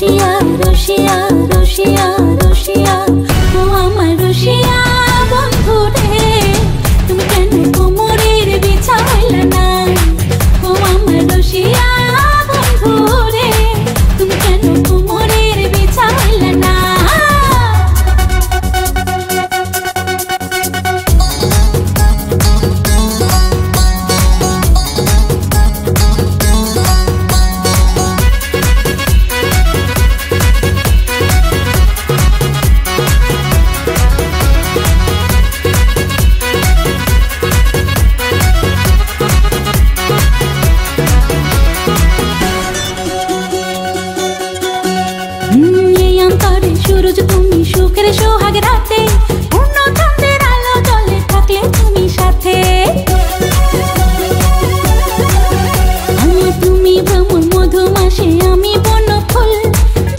রসিয়া রসিয়া রসিয়া রসিয়া ও আমার রসিয়া বন্ধু রে তুমি কেন কোমরের বিছা হইলা না ও আমার রসিয়া বন্ধু রে তুমি কেন কোমরের বিছা হইলা না सूरज तुमी सुखेर सोहाग राते पूर्ण चाँदेर आलो जले थाकले तुमी साथे तुमी भ्रमर मधुमासे आमी बनफुल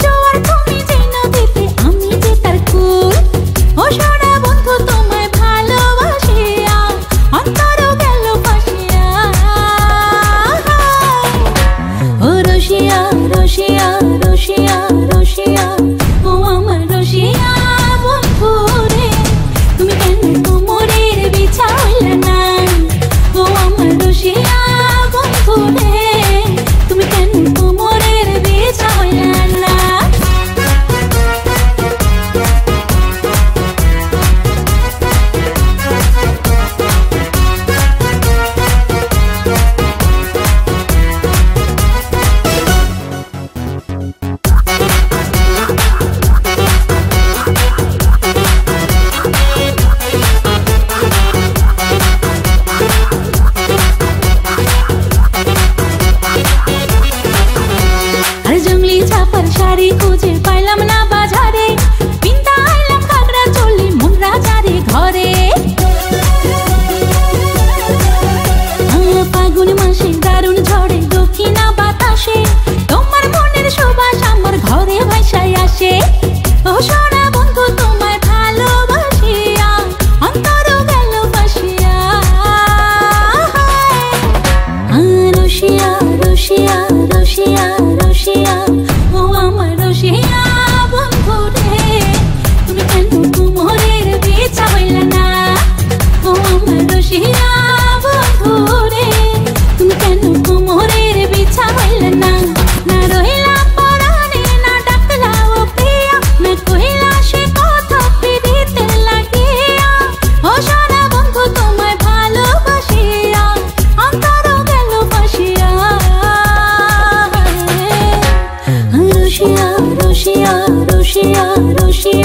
जोयार तुमी जे नदीते आमी जे तार कूल ओ सोना बंधु तोमाय भालोबासिया अंतर गेल फासिया ओ रसिया रसिया रसिया रसिया शाड़ी खुजे पाइलाम ना बाजारे पिंता आइलाम घागरा चोली मन राजारे घरे फागुन मासे दारुण झड़े दक्षिणा बातासे तोमार मनेर सुबास आमार घरे भाइसाय आसे ओ सोना बंधु तोमाय भालोबासिया अंतर गेल फासिया रसिया रसिया रसिया रसिया रसिया बंधु रे तुमी केन कोमरेर बिछा हइला ना ओ आमार रसिया बंधु रे तुमी केन कोमरेर बिछा हइला ना ना रहिला पराने ना डाकला ओ प्रिया ना कहिला से कथा पिरिते लागिया ओ सोना बंधु तोमाय भालोबासिया अंतर गेल फासिया रसिया रसिया रसिया रसिया